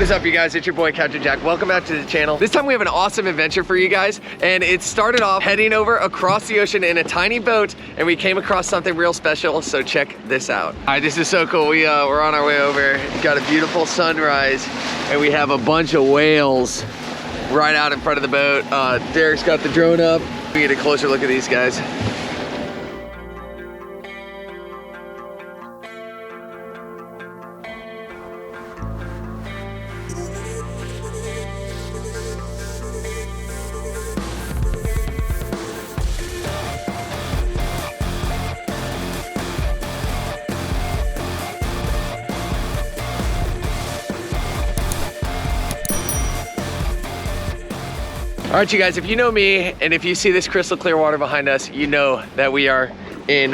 What is up, you guys? It's your boy Captain Jack. Welcome back to the channel. This time we have an awesome adventure for you guys, and it started off heading over across the ocean in a tiny boat, and we came across something real special, so check this out. All right, this is so cool. We're on our way over. Got a beautiful sunrise, and we have a bunch of whales right out in front of the boat. Derek's got the drone up. We get a closer look at these guys. All right, you guys, if you know me and if you see this crystal clear water behind us, you know that we are in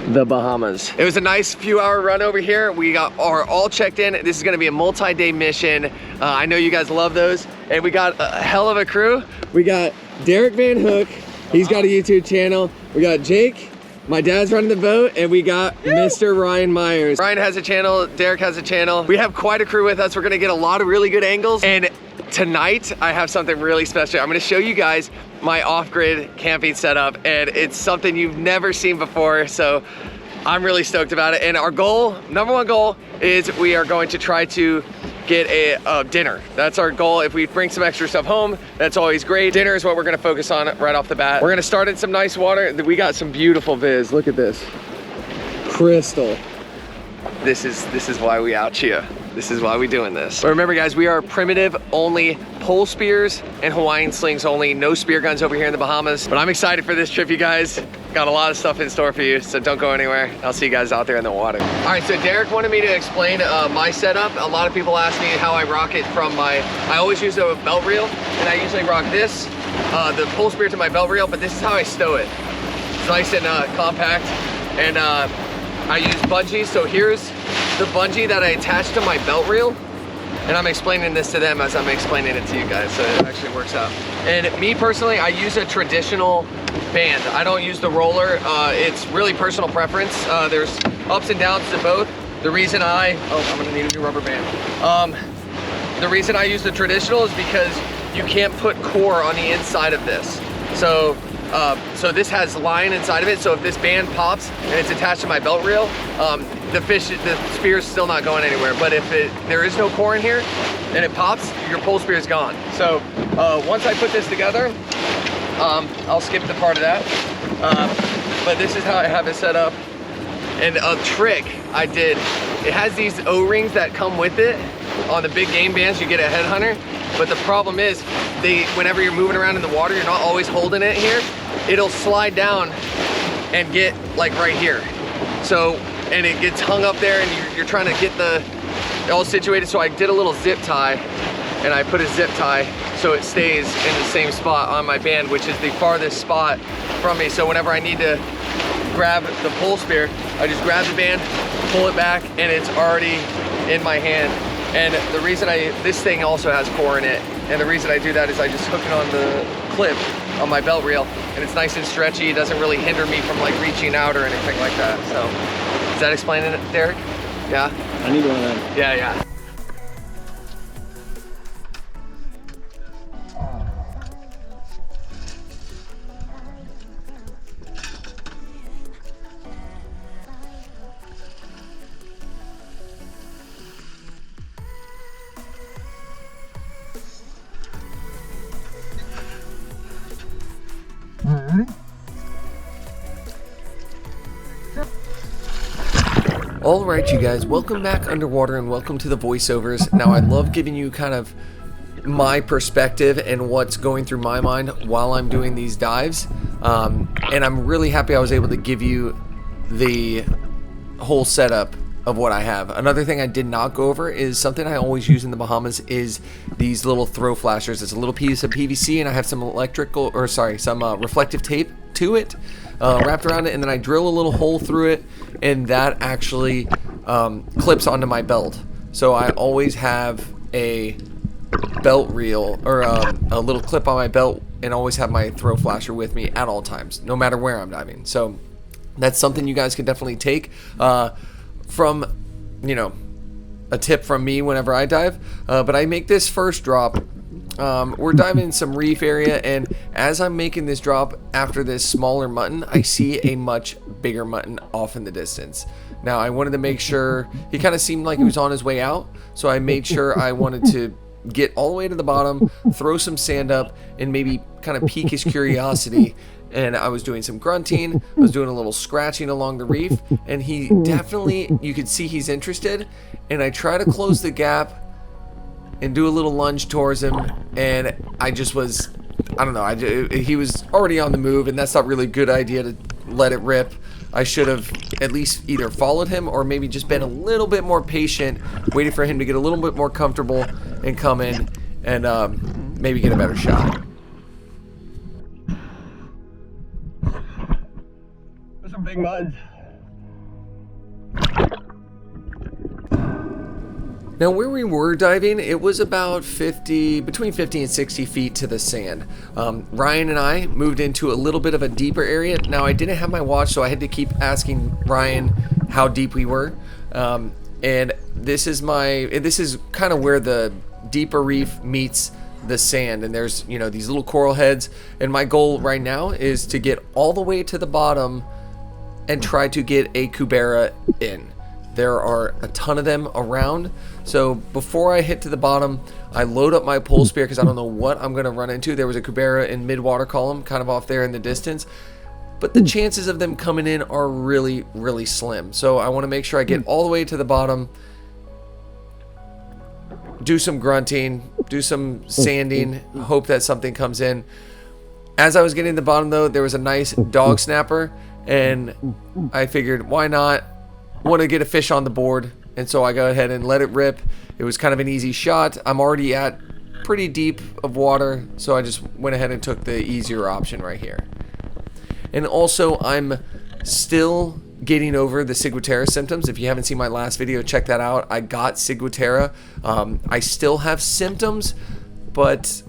the Bahamas. It was a nice few-hour run over here. We are all checked in. This is gonna be a multi-day mission. I know you guys love those. And we got a hell of a crew. We got Derek Van Hook. He's got a YouTube channel. We got Jake. My dad's running the boat, and we got Mr. Ryan Myers. Ryan has a channel, Derek has a channel. We have quite a crew with us. We're gonna get a lot of really good angles. And tonight, I have something really special. I'm gonna show you guys my off-grid camping setup, and it's something you've never seen before, so I'm really stoked about it. And our goal, number one goal, is we are going to try to get a dinner. That's our goal. If we bring some extra stuff home, that's always great. Dinner is what we're gonna focus on right off the bat. We're gonna start in some nice water. We got some beautiful viz. Look at this. Crystal. This is why we out here. This is why we doing this. But remember, guys, we are primitive only, pole spears and Hawaiian slings only. No spear guns over here in the Bahamas. But I'm excited for this trip, you guys. Got a lot of stuff in store for you, so don't go anywhere. I'll see you guys out there in the water. All right, so Derek wanted me to explain my setup. A lot of people ask me how I rock it from I always use a belt reel, and I usually rock this, the pole spear to my belt reel, but this is how I stow it. It's nice and compact, and I use bungees. So here's the bungee that I attached to my belt reel, and I'm explaining this to them as I'm explaining it to you guys, so it actually works out. And me personally, I use a traditional band. I don't use the roller. It's really personal preference. There's ups and downs to both. The reason I'm gonna need a new rubber band. The reason I use the traditional is because you can't put core on the inside of this. So this has line inside of it, so if this band pops and it's attached to my belt reel, the spear's still not going anywhere. But if there is no core in here and it pops, your pole spear is gone. So once I put this together, I'll skip the part of that. But this is how I have it set up. And a trick I did, it has these O-rings that come with it. On the big game bands, you get a headhunter. But the problem is, whenever you're moving around in the water, you're not always holding it here. It'll slide down and get like right here. So, and it gets hung up there, and you're trying to get it all situated. So I did a little zip tie, and I put a zip tie so it stays in the same spot on my band, which is the farthest spot from me. So whenever I need to grab the pole spear, I just grab the band, pull it back, and it's already in my hand. And the reason this thing also has core in it, and the reason I do that is I just hook it on the clip on my belt reel, and it's nice and stretchy. It doesn't really hinder me from like reaching out or anything like that. So, is that explaining it, Derek? Yeah? I need one of them. Yeah. All right, you guys, welcome back underwater and welcome to the voiceovers. Now, I love giving you kind of my perspective and what's going through my mind while I'm doing these dives. And I'm really happy I was able to give you the whole setup of what I have. Another thing I did not go over is something I always use in the Bahamas is these little throw flashers. It's a little piece of PVC, and I have some reflective tape to it. Wrapped around it, and then I drill a little hole through it, and that actually clips onto my belt. So I always have a belt reel or a little clip on my belt, and always have my throw flasher with me at all times, no matter where I'm diving. So that's something you guys can definitely take from, you know, a tip from me whenever I dive. But I make this first drop. We're diving in some reef area, and as I'm making this drop after this smaller mutton, I see a much bigger mutton off in the distance. Now I wanted to make sure, he kind of seemed like he was on his way out, so I made sure I wanted to get all the way to the bottom, throw some sand up, and maybe kind of pique his curiosity. And I was doing some grunting, I was doing a little scratching along the reef, and he definitely, you could see he's interested, and I try to close the gap and do a little lunge towards him, and I just was, I don't know, he was already on the move, and that's not really a good idea to let it rip. I should have at least either followed him or maybe just been a little bit more patient, waiting for him to get a little bit more comfortable and come in and maybe get a better shot. There's some big muds. Now where we were diving, it was about between 50 and 60 feet to the sand. Ryan and I moved into a little bit of a deeper area. Now I didn't have my watch, so I had to keep asking Ryan how deep we were. And this is kind of where the deeper reef meets the sand, and there's, you know, these little coral heads, and my goal right now is to get all the way to the bottom and try to get a cubera in. There are a ton of them around, so before I hit to the bottom, I load up my pole spear because I don't know what I'm going to run into. There was a cubera in mid-water column, kind of off there in the distance, but the chances of them coming in are really, really slim. So I want to make sure I get all the way to the bottom, do some grunting, do some sanding, hope that something comes in. As I was getting to the bottom though, there was a nice dog snapper, and I figured, why not? Want to get a fish on the board, and so I go ahead and let it rip. It was kind of an easy shot. I'm already at pretty deep of water, so I just went ahead and took the easier option right here. And also, I'm still getting over the ciguatera symptoms. If you haven't seen my last video, check that out. I got ciguatera. I still have symptoms, but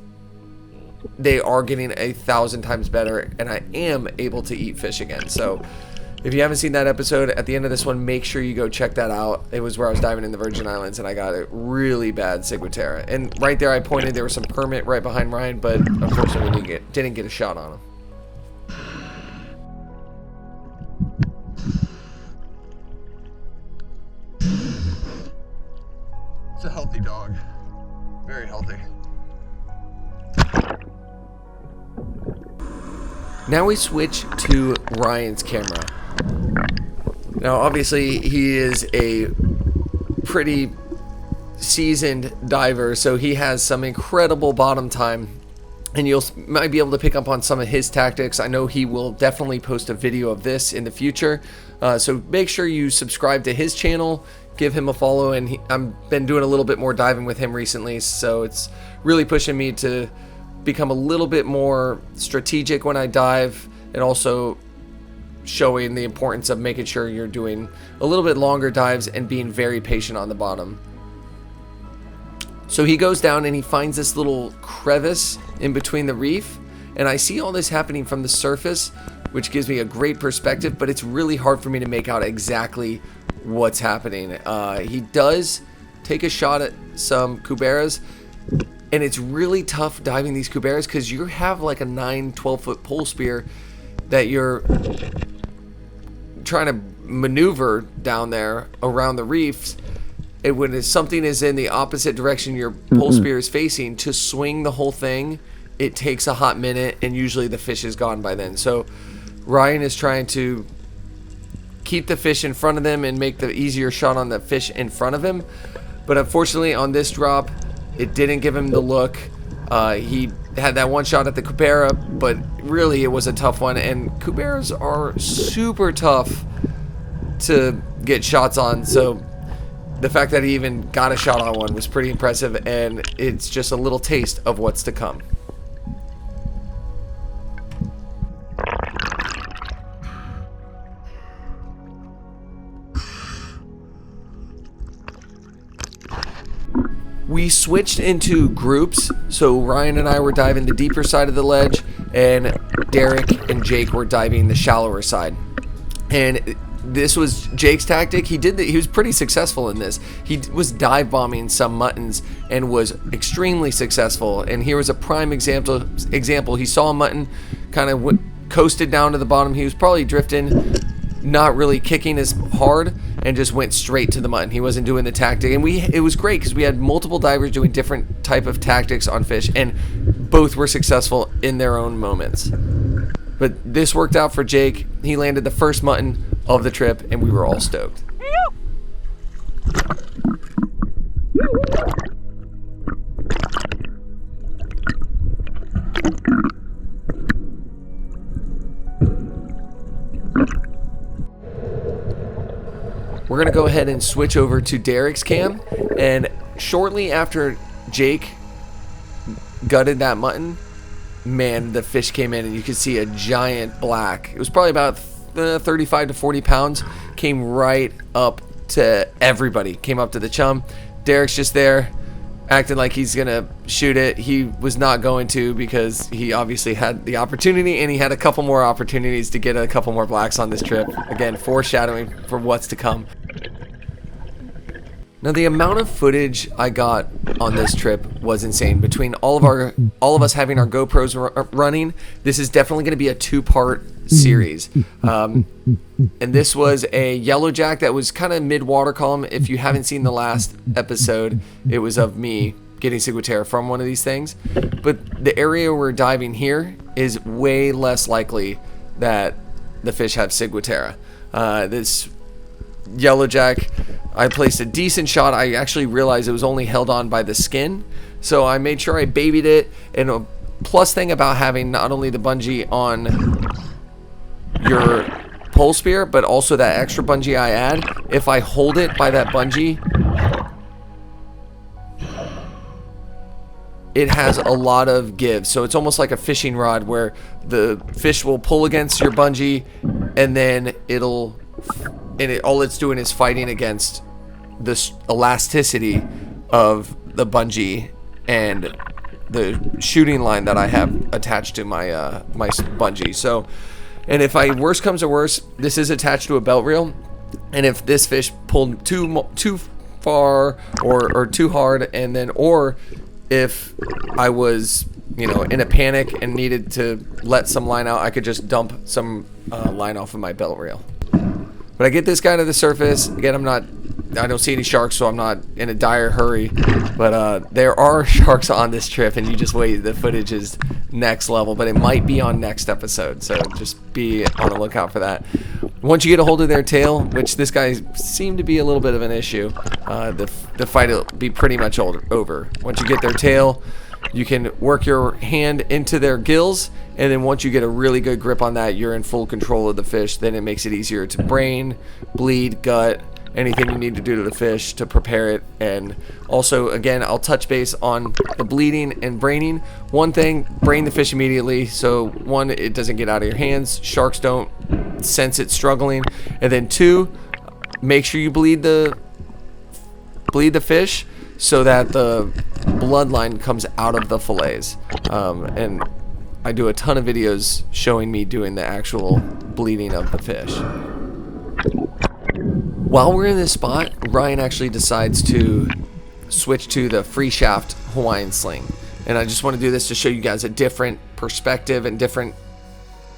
they are getting 1,000 times better, and I am able to eat fish again. So if you haven't seen that episode, at the end of this one, make sure you go check that out. It was where I was diving in the Virgin Islands, and I got a really bad ciguatera. And right there I pointed, there was some permit right behind Ryan, but unfortunately we didn't get a shot on him. It's a healthy dog. Very healthy. Now we switch to Ryan's camera. Now obviously he is a pretty seasoned diver, so he has some incredible bottom time, and might be able to pick up on some of his tactics. I know he will definitely post a video of this in the future, so make sure you subscribe to his channel, give him a follow, and I've been doing a little bit more diving with him recently, so it's really pushing me to become a little bit more strategic when I dive, and also showing the importance of making sure you're doing a little bit longer dives and being very patient on the bottom. So he goes down and he finds this little crevice in between the reef, and I see all this happening from the surface, which gives me a great perspective, but it's really hard for me to make out exactly what's happening. He does take a shot at some cuberas, and it's really tough diving these cuberas because you have like a 9-12 foot pole spear that you're trying to maneuver down there around the reefs. And when something is in the opposite direction your pole spear is facing, to swing the whole thing, it takes a hot minute, and usually the fish is gone by then. So Ryan is trying to keep the fish in front of them and make the easier shot on the fish in front of him. But unfortunately on this drop, it didn't give him the look. He had that one shot at the cubera, but really it was a tough one, and cuberas are super tough to get shots on, so the fact that he even got a shot on one was pretty impressive, and it's just a little taste of what's to come. We switched into groups, so Ryan and I were diving the deeper side of the ledge, and Derek and Jake were diving the shallower side. And this was Jake's tactic. He was pretty successful in this. He was dive bombing some muttons and was extremely successful. And here was a prime example. He saw a mutton, kind of coasted down to the bottom. He was probably drifting, not really kicking as hard, and just went straight to the mutton. He wasn't doing the tactic, and it was great because we had multiple divers doing different type of tactics on fish, and both were successful in their own moments. But this worked out for Jake. He landed the first mutton of the trip, and we were all stoked. We're gonna go ahead and switch over to Derek's cam, and shortly after Jake gutted that mutton, man, the fish came in and you could see a giant black. It was probably about 35 to 40 pounds, came right up to everybody, came up to the chum. Derek's just there acting like he's gonna shoot it. He was not going to, because he obviously had the opportunity, and he had a couple more opportunities to get a couple more blacks on this trip. Again, foreshadowing for what's to come. Now, the amount of footage I got on this trip was insane. Between all of us having our GoPros running, this is definitely going to be a 2-part series. And this was a yellowjack that was kind of mid-water column. If you haven't seen the last episode, it was of me getting ciguatera from one of these things. But the area we're diving here is way less likely that the fish have ciguatera. This yellowjack, I placed a decent shot. I actually realized it was only held on by the skin, so I made sure I babied it. And a plus thing about having not only the bungee on your pole spear, but also that extra bungee I add, if I hold it by that bungee, it has a lot of give. So it's almost like a fishing rod where the fish will pull against your bungee, and then all it's doing is fighting against the elasticity of the bungee and the shooting line that I have attached to my my bungee. So, and if worst comes to worst, this is attached to a belt reel, and if this fish pulled too far or too hard, and then, or if I was, in a panic and needed to let some line out, I could just dump some line off of my belt reel. But I get this guy to the surface. Again, I don't see any sharks, so I'm not in a dire hurry. But there are sharks on this trip, and you just wait. The footage is next level, but it might be on next episode, so just be on the lookout for that. Once you get a hold of their tail, which this guy seemed to be a little bit of an issue, the fight will be pretty much over. Once you get their tail, you can work your hand into their gills, and then once you get a really good grip on that, you're in full control of the fish. Then it makes it easier to brain, bleed, gut, anything you need to do to the fish to prepare it. And also, again, I'll touch base on the bleeding and braining. One thing, brain the fish immediately, so one, it doesn't get out of your hands. Sharks don't sense it struggling. And then two, make sure you bleed the fish so that the bloodline comes out of the fillets. And I do a ton of videos showing me doing the actual bleeding of the fish. While we're in this spot, Ryan actually decides to switch to the free shaft Hawaiian sling. And I just want to do this to show you guys a different perspective and different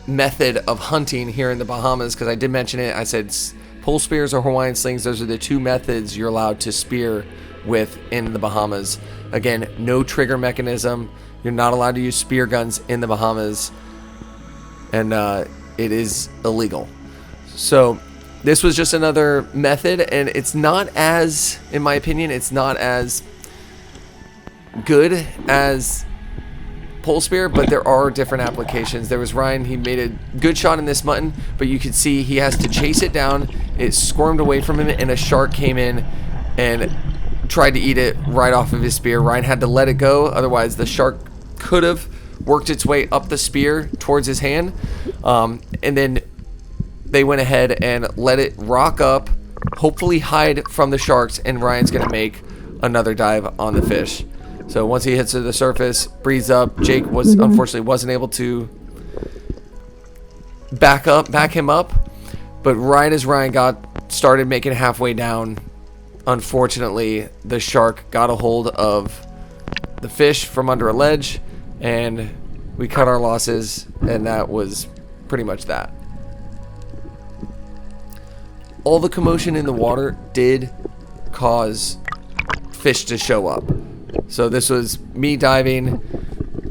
method of hunting here in the Bahamas, because I did mention it. I said pole spears or Hawaiian slings, those are the two methods you're allowed to spear with in the Bahamas. Again, no trigger mechanism. You're not allowed to use spear guns in the Bahamas, and it is illegal. So this was just another method, and it's not as, in my opinion, it's not as good as pole spear, but there are different applications. There was Ryan, he made a good shot in this mutton, but you could see he has to chase it down. It squirmed away from him, and a shark came in and tried to eat it right off of his spear. Ryan had to let it go, otherwise the shark could have worked its way up the spear towards his hand, and then they went ahead and let it rock up, hopefully hide from the sharks, and Ryan's gonna make another dive on the fish. So once he hits the surface, breathes up, Jake unfortunately wasn't able to back him up, But right as Ryan started making halfway down, unfortunately, the shark got a hold of the fish from under a ledge, and we cut our losses, and that was pretty much that. All the commotion in the water did cause fish to show up. So this was me diving.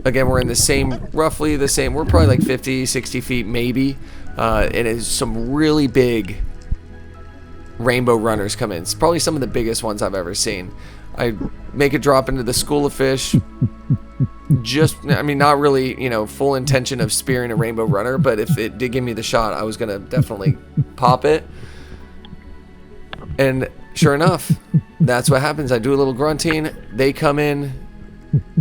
Again, we're in the same, roughly the same, we're probably like 50, 60 feet maybe. And it's some really big rainbow runners come in. It's probably some of the biggest ones I've ever seen. I make a drop into the school of fish. Just, I mean, not really, you know, full intention of spearing a rainbow runner, but if it did give me the shot, I was going to definitely pop it. And sure enough, that's what happens. I do a little grunting. They come in,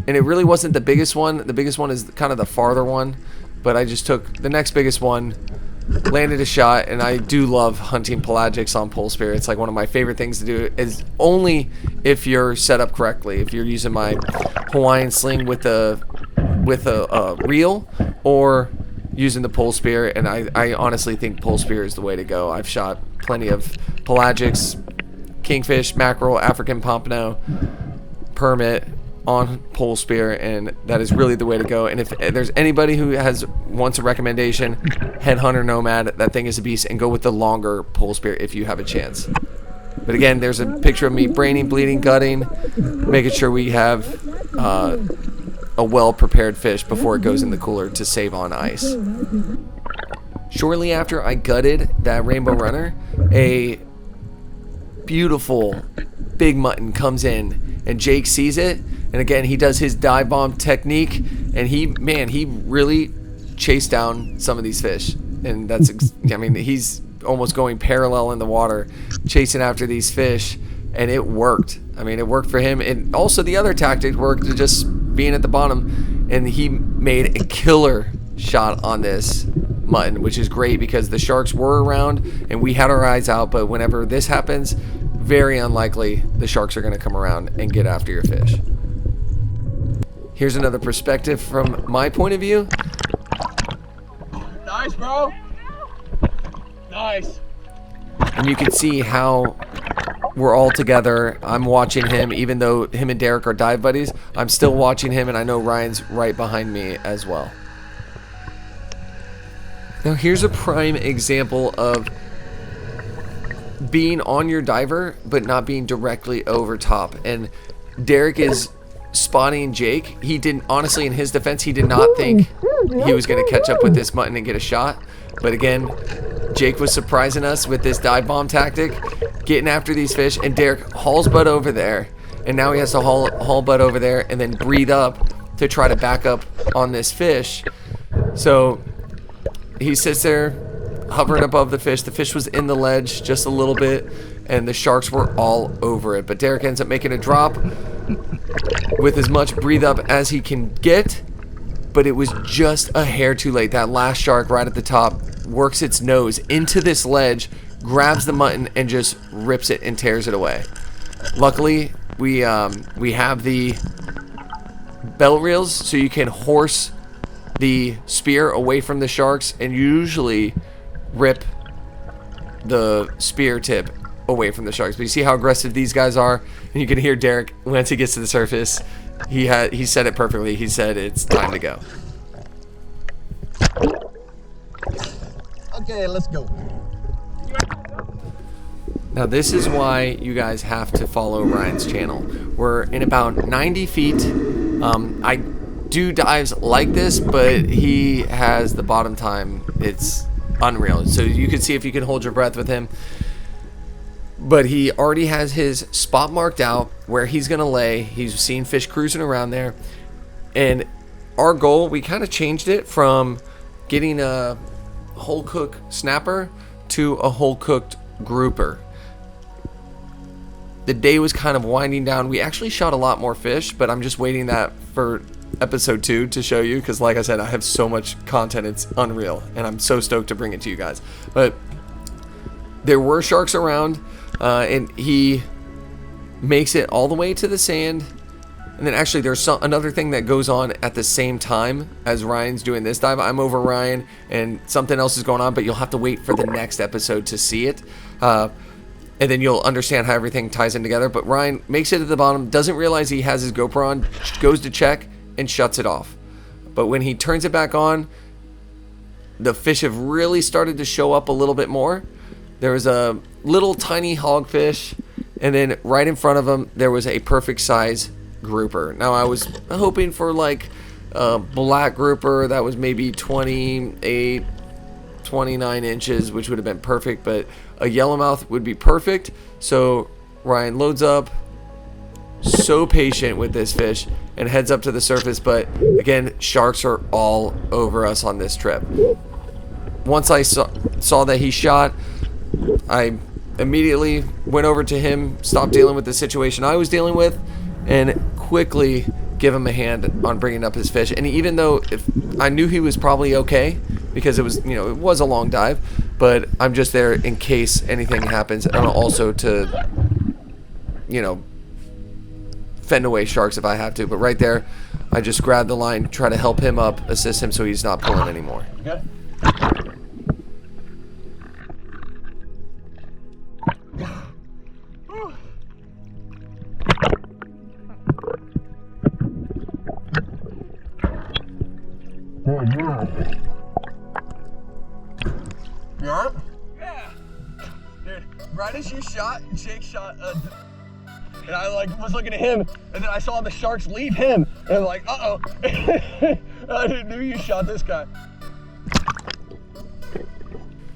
and it really wasn't the biggest one. The biggest one is kind of the farther one, but I just took the next biggest one, landed a shot, and I do love hunting pelagics on pole spear. It's like one of my favorite things to do, is only if you're set up correctly. If you're using my Hawaiian sling with a reel, or using the pole spear, and I honestly think pole spear is the way to go. I've shot plenty of pelagics, kingfish, mackerel, African pompano, permit on pole spear, and that is really the way to go. And if there's anybody who wants a recommendation, Headhunter Nomad, that thing is a beast, and go with the longer pole spear if you have a chance. But again, there's a picture of me braining, bleeding, gutting, making sure we have a well-prepared fish before it goes in the cooler to save on ice. Shortly after I gutted that rainbow runner, a beautiful big mutton comes in, and Jake sees it, and again, he does his dive bomb technique, and he really chased down some of these fish. And that's, I mean, he's almost going parallel in the water, chasing after these fish, and it worked. I mean, it worked for him, and also the other tactic worked, to just being at the bottom, and he made a killer shot on this mutton, which is great because the sharks were around and we had our eyes out. But whenever this happens, very unlikely the sharks are going to come around and get after your fish. Here's another perspective from my point of view. Nice, bro. Nice. And you can see how we're all together. I'm watching him, even though him and Derek are dive buddies. I'm still watching him, and I know Ryan's right behind me as well. Now here's a prime example of being on your diver, but not being directly over top. And Derek is spotting Jake. He didn't, honestly, in his defense, he did not think he was going to catch up with this mutton and get a shot. But again, Jake was surprising us with this dive bomb tactic, getting after these fish, and Derek hauls butt over there, and now he has to haul butt over there and then breathe up to try to back up on this fish. So he sits there hovering above the fish. The fish was in the ledge just a little bit, and the sharks were all over it. But Derek ends up making a drop with as much breathe up as he can get, but it was just a hair too late. That last shark right at the top works its nose into this ledge, grabs the mutton, and just rips it and tears it away. Luckily, we have the belt reels, so you can horse the spear away from the sharks and usually rip the spear tip away from the sharks. But you see how aggressive these guys are, and you can hear Derek once he gets to the surface. He said it perfectly. He said it's time to go. Okay, let's go. Now this is why you guys have to follow Ryan's channel. We're in about 90 feet. I do dives like this, but he has the bottom time. It's unreal. So you can see if you can hold your breath with him. But he already has his spot marked out where he's gonna lay. He's seen fish cruising around there, and our goal, we kind of changed it from getting a whole cook snapper to a whole cooked grouper. The day was kind of winding down. We actually shot a lot more fish, but I'm just waiting that for episode 2 to show you, because like I said, I have so much content, it's unreal, and I'm so stoked to bring it to you guys. But there were sharks around, and he makes it all the way to the sand, and And then actually there's another thing that goes on at the same time as Ryan's doing this dive. I'm over Ryan and something else is going on, but you'll have to wait for the next episode to see it. And then you'll understand how everything ties in together. But Ryan makes it at the bottom, doesn't realize he has his GoPro on, goes to check and shuts it off. But when he turns it back on, the fish have really started to show up a little bit more. There was a little tiny hogfish, and then right in front of him, there was a perfect size grouper. Now I was hoping for like a black grouper that was maybe 28, 29 inches, which would have been perfect, but a yellowmouth would be perfect. So Ryan loads up, so patient with this fish, and heads up to the surface. But again, sharks are all over us on this trip. Once I saw that he shot, I immediately went over to him, stopped dealing with the situation I was dealing with, and quickly give him a hand on bringing up his fish. And even though I knew he was probably okay, because it was, it was a long dive, but I'm just there in case anything happens, and also to, fend away sharks if I have to. But right there, I just grab the line, try to help him up, assist him so he's not pulling anymore. Okay. You all right? Yeah. Dude, right as you shot, Jake shot and I was looking at him, and then I saw the sharks leave him, and I'm like, uh-oh. I didn't know you shot this guy.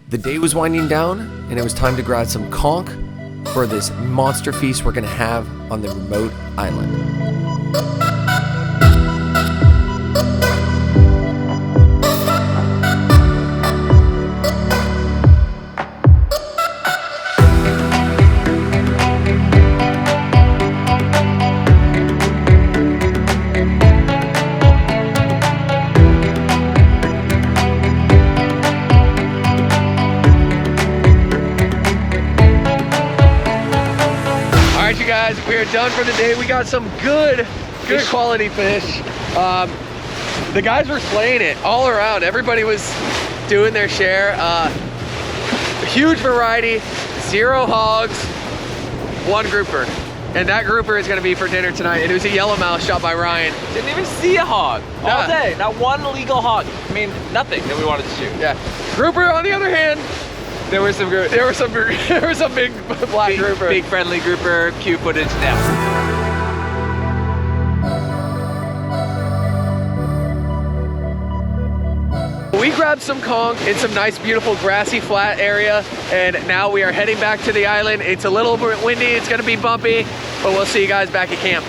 The day was winding down, and it was time to grab some conch for this monster feast we're gonna have on the remote island. Guys, we are done for the day. We got some good quality fish. The guys were slaying it all around. Everybody was doing their share. Huge variety, 0 hogs, 1 grouper. And that grouper is gonna be for dinner tonight. And it was a yellowmouth shot by Ryan. Didn't even see a hog all day. Not one legal hog. I mean, nothing that we wanted to shoot. Yeah. Grouper, on the other hand, there were some big black grouper. Big friendly grouper, cute footage now. We grabbed some conch in some nice, beautiful, grassy, flat area, and now we are heading back to the island. It's a little bit windy, it's gonna be bumpy, but we'll see you guys back at camp.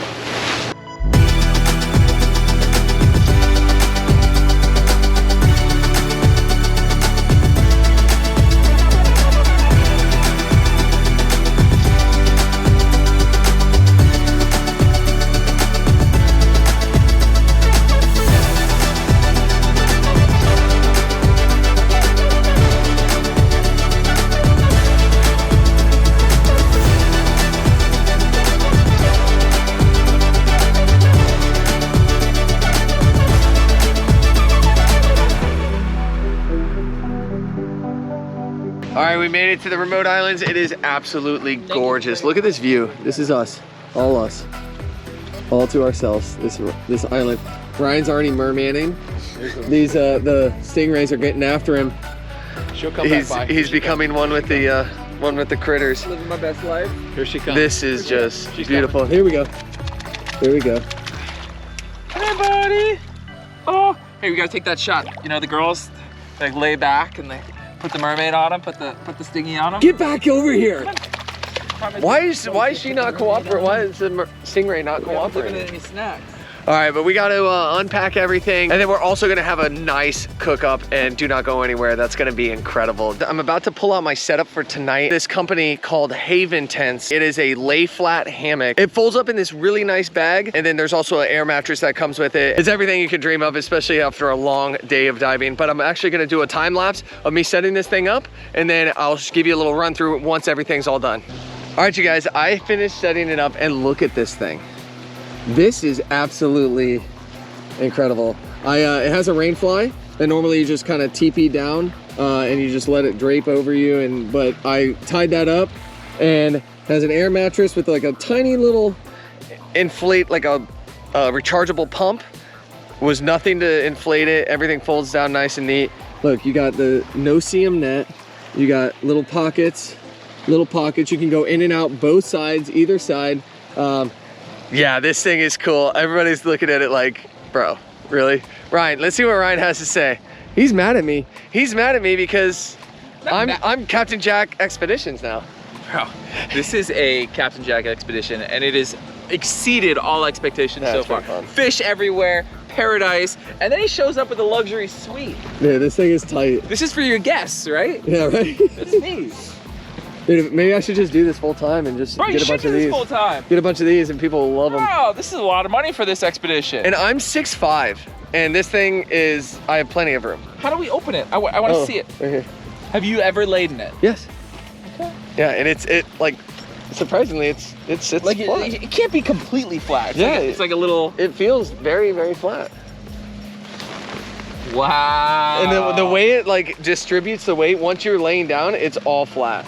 All right, we made it to the remote islands. It is absolutely gorgeous. Look at this view. This is us, all to ourselves. This island. Ryan's already mermaiding. These the stingrays are getting after him. She'll come back by. He's becoming one with the critters. Living my best life. Here she comes. This is just beautiful. Coming. Here we go. Here we go. Hey, buddy. Oh, hey, we gotta take that shot. The girls like lay back and they put the mermaid on them, put the stingy on them. Get back over here. Why is she not cooperating? Why is the stingray not cooperating? Looking at any snacks. All right, but we got to unpack everything, and then we're also gonna have a nice cook up, and do not go anywhere. That's gonna be incredible. I'm about to pull out my setup for tonight. This company called Haven Tents. It is a lay flat hammock. It folds up in this really nice bag, and then there's also an air mattress that comes with it. It's everything you can dream of, especially after a long day of diving. But I'm actually gonna do a time lapse of me setting this thing up, and then I'll just give you a little run through once everything's all done. All right, you guys, I finished setting it up, and look at this thing. This is absolutely incredible. It has a rain fly, and normally you just kind of teepee down and you just let it drape over you. But I tied that up, and has an air mattress with like a tiny little inflate, like a rechargeable pump. Was nothing to inflate it. Everything folds down nice and neat. Look, you got the no-seam net. You got little pockets. You can go in and out both sides, either side. Yeah, this thing is cool. Everybody's looking at it like, bro, really? Ryan, let's see what Ryan has to say. He's mad at me. He's mad at me because I'm Captain Jack Expeditions now. Bro, this is a Captain Jack Expedition, and it has exceeded all expectations so far. Fish everywhere, paradise, and then he shows up with a luxury suite. Yeah, this thing is tight. This is for your guests, right? Yeah, right? That's neat. Dude, maybe I should just do this full time and just get a bunch of these. Full time. Get a bunch of these and people will love them. Wow, this is a lot of money for this expedition. And I'm 6'5", and this thing is, I have plenty of room. How do we open it? I want to see it. Right here. Have you ever laid in it? Yes. Okay. Yeah, and it's like, surprisingly, it's like flat. it can't be completely flat. It's yeah, like it's like a little. It feels very, very flat. Wow. And the way it like distributes the weight, once you're laying down, it's all flat.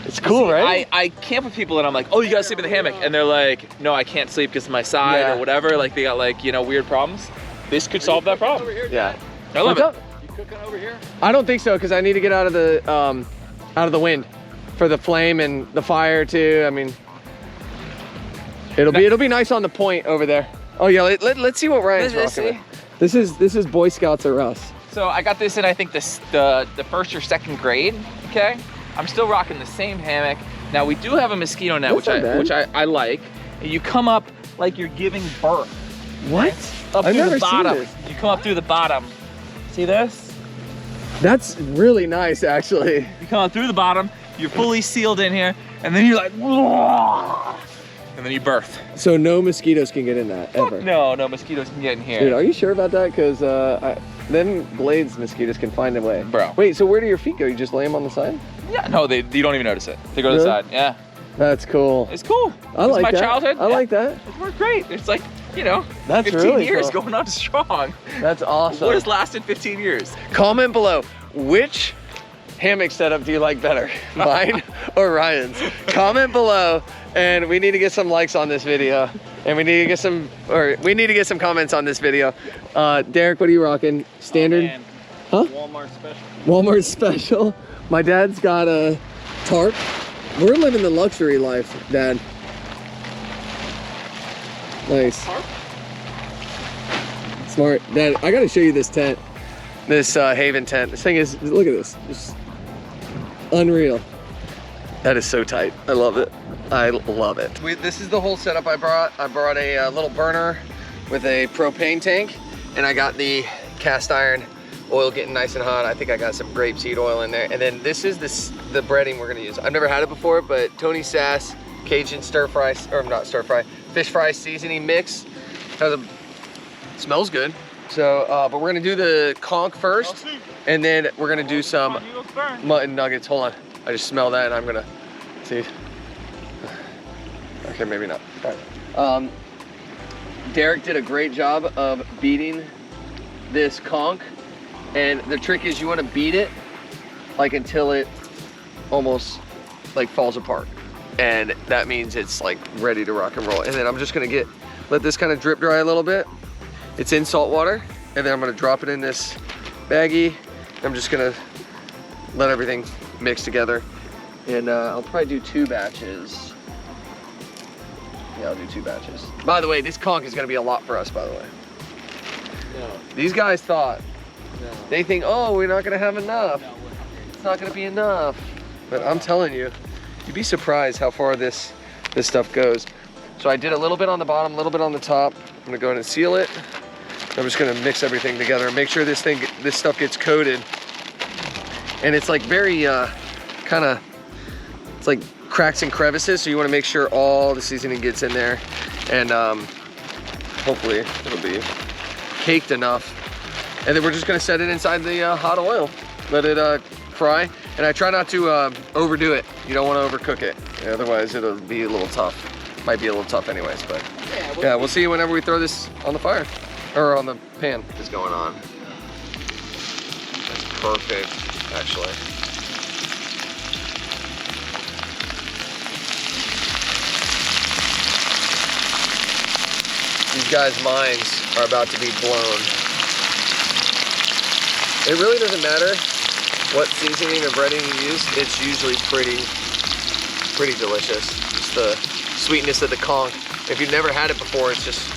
It's cool, right? I camp with people and I'm like, oh, you gotta sleep in the hammock. And they're like, no, I can't sleep because of my side or whatever. Like they got like, you know, weird problems. This could solve that problem. Yeah. I love it. You cooking over here? I don't think so, because I need to get out of the wind for the flame and the fire too. I mean, it'll be nice on the point over there. Oh yeah, let's see what Ryan's rocking with. This is Boy Scouts or us. So I got this in, I think the first or second grade. Okay. I'm still rocking the same hammock. Now we do have a mosquito net, which I like. And you come up like you're giving birth. What? Up I've through never the bottom. seen this. You come up through the bottom. See this? That's really nice, actually. You come up through the bottom. You're fully sealed in here, and then you're like, whoa, and then you birth. So no mosquitoes can get in that ever. No mosquitoes can get in here. Dude, are you sure about that? Because them Blades mosquitoes can find a way. Bro. Wait, so where do your feet go? You just lay them on the side? Yeah, no, you don't even notice it. They go to the side. Yeah. That's cool. It's cool. I like my that. childhood. I like that. It worked great. It's like, you know, that's 15 really years cool. going on strong. That's awesome. What has lasted 15 years? Comment below, which hammock setup do you like better? Mine or Ryan's? Comment below, and we need to get some likes on this video. And we need to get some comments on this video. Derek, what are you rocking? Standard? Oh, Walmart special. Walmart special. My dad's got a tarp. We're living the luxury life, Dad. Nice. Tarp? Smart. Dad, I gotta show you this tent. This Haven tent. This thing is, look at this. Just unreal. That is so tight. I love it. I love it. This is the whole setup I brought. I brought a little burner with a propane tank, and I got the cast iron oil getting nice and hot. I think I got some grapeseed oil in there. And then this is the breading we're gonna use. I've never had it before, but Tony Sass Cajun stir fry, or not stir fry, fish fry seasoning mix. Smells good. So, but we're gonna do the conch first, and then we're gonna do some mutton nuggets. Hold on, I just smell that, and I'm gonna see. Okay, maybe not. All right. Derek did a great job of beating this conch, and the trick is you want to beat it like until it almost like falls apart, and that means it's like ready to rock and roll. And then I'm just gonna let this kind of drip dry a little bit. It's in salt water, and then I'm gonna drop it in this baggie. I'm just gonna let everything mix together, and I'll probably do 2 batches. Yeah, I'll do 2 batches. By the way, this conch is gonna be a lot for us, by the way. No. These guys thought, No. they think, oh, we're not gonna have enough. No, It's not gonna be enough. But I'm telling you, you'd be surprised how far this stuff goes. So I did a little bit on the bottom, a little bit on the top. I'm gonna go ahead and seal it. I'm just gonna mix everything together and make sure this stuff gets coated. And it's like very it's like cracks and crevices, so you wanna make sure all the seasoning gets in there. And hopefully it'll be caked enough. And then we're just gonna set it inside the hot oil. Let it fry. And I try not to overdo it. You don't wanna overcook it. Otherwise it'll be a little tough. might be a little tough anyways, but yeah, we'll see you whenever we throw this on the fire, or on the pan. What's going on? That's perfect, actually. These guys' minds are about to be blown. It really doesn't matter what seasoning or breading you use. It's usually pretty delicious. Just the sweetness of the conch. If you've never had it before, it's just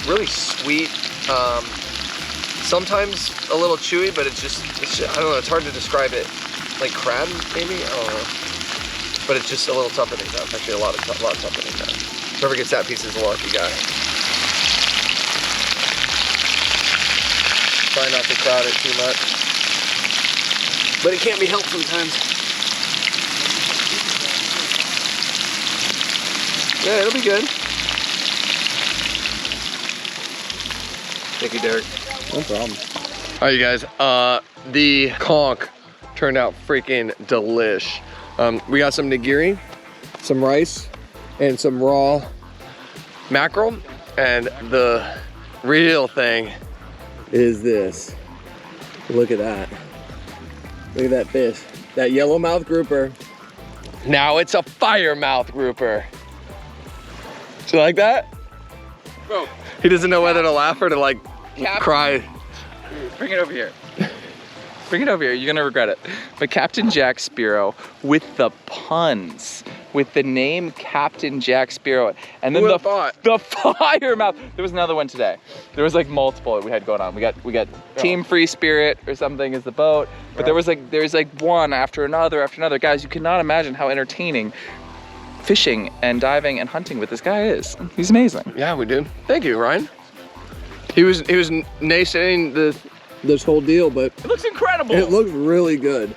really sweet. Sometimes a little chewy, but it's just, I don't know, it's hard to describe it. Like crab, maybe? I don't know. But it's just a little tougher than that. It's actually a lot tougher than that. Whoever gets that piece is a lucky guy. Try not to crowd it too much. But it can't be helped sometimes. Yeah, it'll be good. Thank you, Derek. No problem. All right, you guys. The conch turned out freaking delish. We got some nigiri, some rice, and some raw mackerel. And the real thing is this. Look at that. Look at that fish. That yellowmouth grouper. Now it's a firemouth grouper. Do you like that? Bro, He doesn't know whether to laugh or to like cry. bring it over here. Bring it over here, you're gonna regret it. But Captain Jack Spearo with the puns, with the name Captain Jack Spearo, and then Who the would've thought? firemouth. There was another one today. There was like multiple that we had going on. We got Team Free Spirit or something is the boat, but there's like one after another. Guys, you cannot imagine how entertaining fishing and diving and hunting with this guy is. He's amazing. Yeah, we do. Thank you, Ryan. He was naysaying this whole deal, but It looks incredible. it looks really good.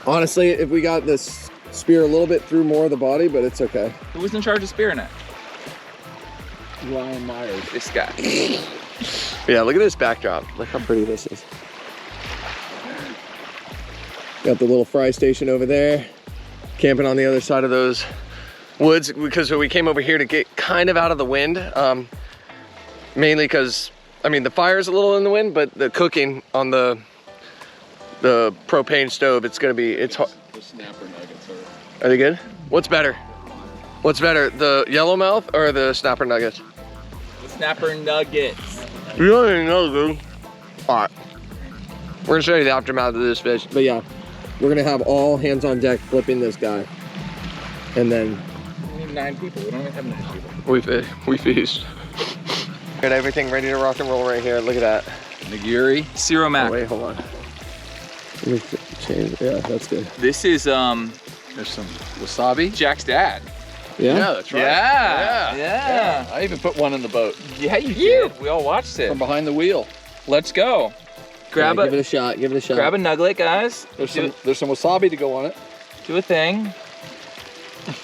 Honestly, if we got this spear a little bit through more of the body, but it's okay. Who was in charge of spearing it? Ryan Myers. This guy. Yeah, look at this backdrop. Look how pretty this is. Got the little fry station over there. Camping on the other side of those woods because we came over here to get kind of out of the wind. Mainly because, I mean, the fire's a little in the wind, but the cooking on the propane stove, it's hard. The snapper nuggets Are they good? What's better? What's better, the yellowmouth or the snapper nuggets? The snapper nuggets. You don't even know, dude. All right, we're gonna show you the aftermath of this fish. But yeah, we're gonna have all hands on deck flipping this guy, and then We need 9 people. We don't even have 9 people. we feast. Got everything ready to rock and roll right here. Look at that. Nigiri. Zero Mac. Oh, wait, hold on. Let me change. Yeah, that's good. This is There's some wasabi. Jack's dad. Yeah. That's right. Yeah. I even put one in the boat Yeah, you did. We all watched it. from behind the wheel. Let's go. Grab Yeah, give it a a shot. Give it a shot. grab a nugget, guys. There's some wasabi to go on it. Do a thing.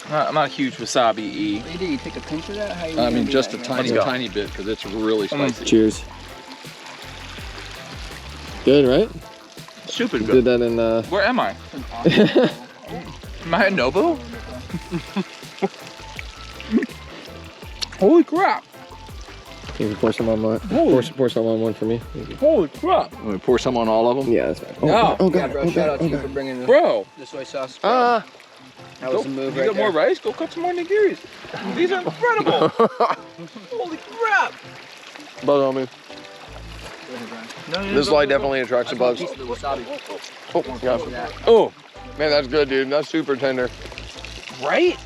I'm not a huge wasabi-y. What do you take a pinch of that? How you I gonna mean, do just that a here? tiny bit because it's really spicy. Cheers. Good, right? Super Did good. that in. Where am I? Am I at Nobu? Holy crap. You can pour some on one. Pour some on one for me. Holy crap. I'm gonna pour some on all of them. Yeah, that's fine. No. Oh, Yeah, God. bro, shout out to you for bringing the Bro. soy sauce. That was a move You right got more there. rice? Go cut some more nigiris. These are incredible. Holy crap. Bug on me. This light definitely attracts the bugs. Piece of the wasabi. Oh, yeah. Oh, man, that's good, dude. That's super tender. Right?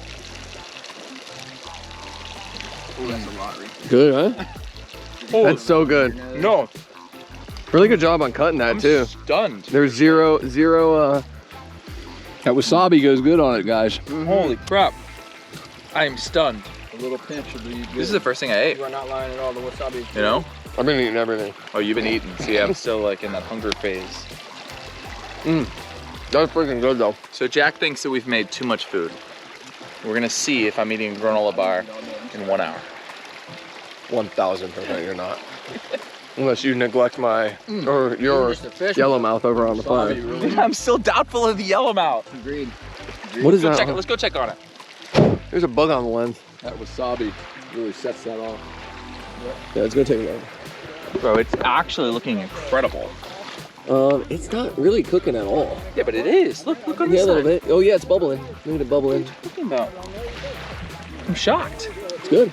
Ooh, that's a lot, Reef. Good, huh? Oh, That's so good. no. Really good job on cutting that, I'm too. stunned. There's zero, That wasabi goes good on it, guys. Holy crap. I am stunned. A little pinch of the. This is the first thing I ate, You are not lying at all. The wasabi is you know? I've been eating everything. Oh, you've been eating. See, I'm still like in that hunger phase. That's freaking good, though. So Jack thinks that we've made too much food. We're gonna see if I'm eating a granola bar in 1 hour. 1000% you're not. Unless you neglect my, or your just a fish. yellowmouth over on the fire. I'm still doubtful of the yellowmouth. Agreed. What is Go that? check it. Let's go check on it. There's a bug on the lens. That wasabi really sets that off. Yeah, let's go take a look. Bro, it's actually looking incredible. It's not really cooking at all. Yeah, but it is. Look on Yeah, this a little side. bit. Oh yeah, it's bubbling. Look at it bubbling. What are you talking about? I'm shocked. It's good.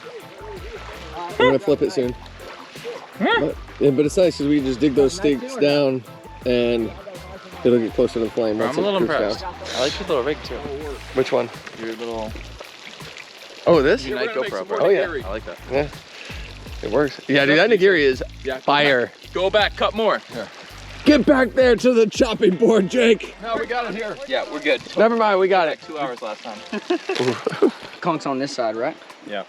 We're gonna flip it soon. But it's nice because we can just dig those stakes down and it'll get closer to the flame. Bro, once I'm a it little cooks impressed. down. I like your little rig too. Which one? Your little Oh, this? Unite GoPro, bro. Oh yeah. I like that. Yeah. It works. Yeah, dude, that nigiri is fire. Go back, cut more. Get back there to the chopping board, Jake. No, we got it here. Yeah, we're good. Never mind, we got it. 2 hours last time. Conch's on this side, right? Yeah.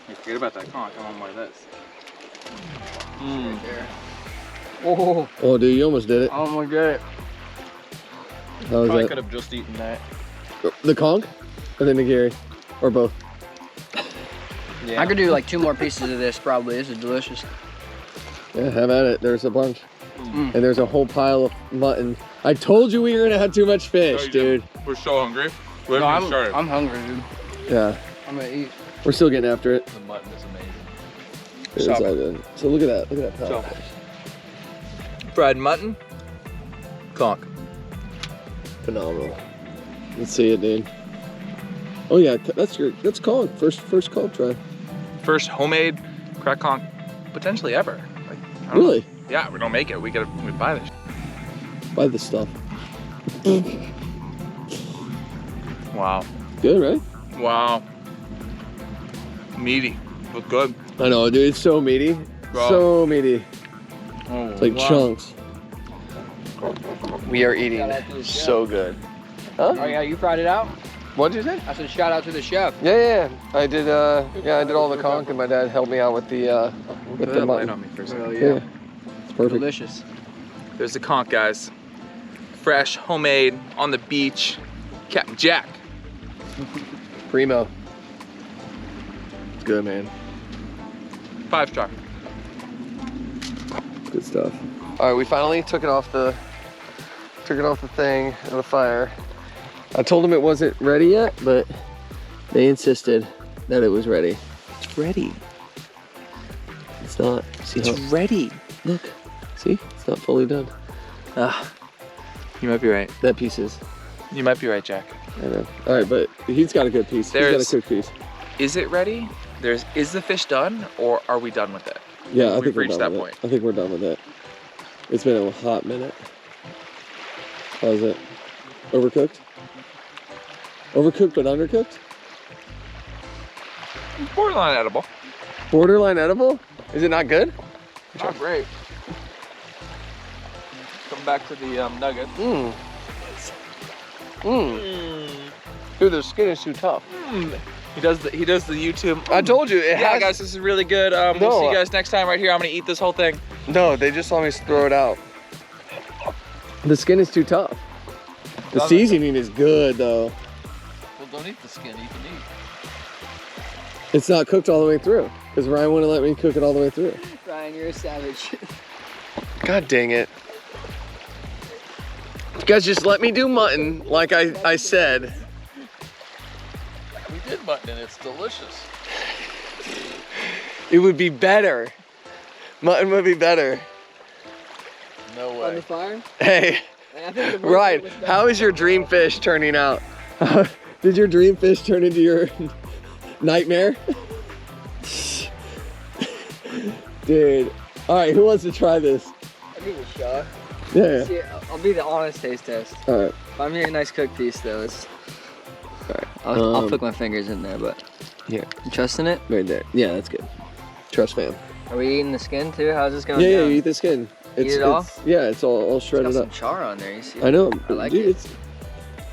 You forget about that conch. I want more of this. Right there. Oh, Oh, dude, you almost did it. I almost get it. How was Probably that? could have just eaten that. The conch or the nigiri? Or both? Yeah. I could do like 2 more pieces of this probably. This is delicious. Yeah, have at it. There's a bunch. And there's a whole pile of mutton. I told you we were gonna have too much fish, dude. We're so hungry. We No, haven't even started. I'm hungry, dude. Yeah, I'm gonna eat. we're still getting after it. The mutton is amazing. It's all good. So look at that. Look at that pile. Fried mutton, conch. Phenomenal. Let's see it, dude. Oh yeah, that's conch. First conch try. First homemade crack conch, potentially ever. Like, I don't Really? know. Yeah, we don't make it. We buy this. Buy this stuff. Wow. Good, right? Wow. Meaty. Look good. I know, dude. It's so meaty. Bro. So meaty. Oh, It's like wow. chunks. We are eating so good. Huh? Oh yeah, you fried it out? What'd you say? I said shout out to the chef. Yeah. I did. Yeah, I did all the conch, and my dad helped me out with the mutton. on me for a second. Yeah, it's perfect. Delicious. There's the conch, guys. Fresh, homemade, on the beach. Captain Jack. Primo. It's good, man. 5-star. Good stuff. All right, we finally took it off the thing of the fire. I told them it wasn't ready yet, but they insisted that it was ready. It's ready. It's not. See It's how, ready. look. See? It's not fully done. You might be right. That piece is. You might be right, Jack. I know. All right, but he's got a good piece. He's got a good piece. Is it ready? Is the fish done, or are we done with it? Yeah, I We've think we're reached done that with point. it. I think we're done with it. It's been a hot minute. How's it? Overcooked? Overcooked but undercooked? Borderline edible. Borderline edible? Is it not good? Not great. Come back to the nuggets. Mmm. Mmm. Dude, the skin is too tough. He does the YouTube. I told you, it Yeah, has... guys, this is really good. We'll No. see you guys next time right here. I'm gonna eat this whole thing. No, they just saw me throw it out. The skin is too tough. The Doesn't- seasoning is good, though. Well, don't eat the skin. Eat the meat. It's not cooked all the way through, because Ryan wouldn't let me cook it all the way through. Ryan, you're a savage. God dang it. You guys just let me do mutton, like I said. We did mutton and it's delicious. It would be better. Mutton would be better. No On way. the fire? Hey, I think the Ryan, how is your dream fish turning out? Did your dream fish turn into your nightmare? Dude. All right, who wants to try this? I'll give it a shot. Yeah. See, I'll be the honest taste test. All right. If I'm getting a nice cooked piece though, it's... I'll put my fingers in there, but... Here. You trusting it? Right there. Yeah, that's good. Trust fam. Are we eating the skin too? How's this going Yeah, down? you eat the skin. Eat it all? Yeah, it's all It's shredded got up. some char on there, you see? I know. I like dude, it.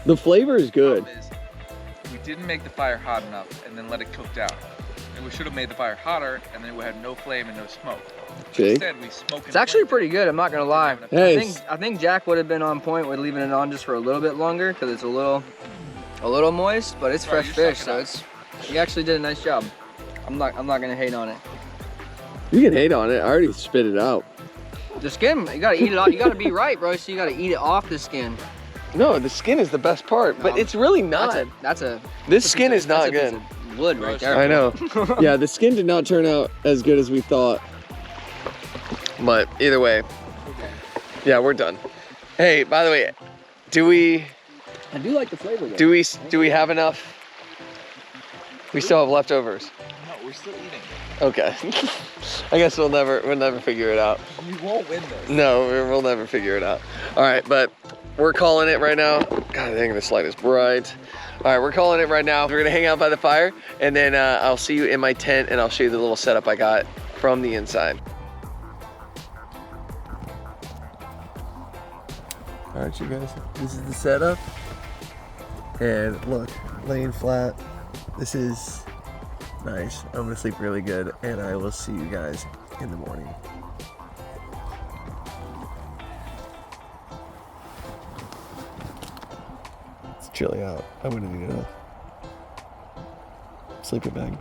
The flavor is good. Problem is, we didn't make the fire hot enough and then let it cook down. And we should have made the fire hotter and then we had no flame and no smoke. Jake? Instead, we smoke. It's actually pretty good, I'm not gonna lie. Hey. I think Jack would have been on point with leaving it on just for a little bit longer because it's a little moist, but it's Bro, fresh you're fish, sucking so up. you actually did a nice job. I'm not gonna hate on it. You can hate on it. I already spit it out. The skin, you gotta eat it off. You gotta be right, bro. So you gotta eat it off the skin. No, the skin is the best part, but No, it's really not. That's a. This skin is not that's a piece good. of wood right there. I know. Yeah, the skin did not turn out as good as we thought. But either way, yeah, we're done. Hey, by the way, I do like the flavor though. do we have enough? We still have leftovers. No, we're still eating. Okay. I guess we'll never figure it out. We won't win this. No, we'll never figure it out. All right, but we're calling it right now. God, I think this light is bright. All right, we're calling it right now. We're gonna hang out by the fire, and then I'll see you in my tent, and I'll show you the little setup I got from the inside. All right, you guys, this is the setup. And look, laying flat. This is nice. I'm gonna sleep really good, and I will see you guys in the morning. It's chilly out. I'm gonna need a sleeping bag.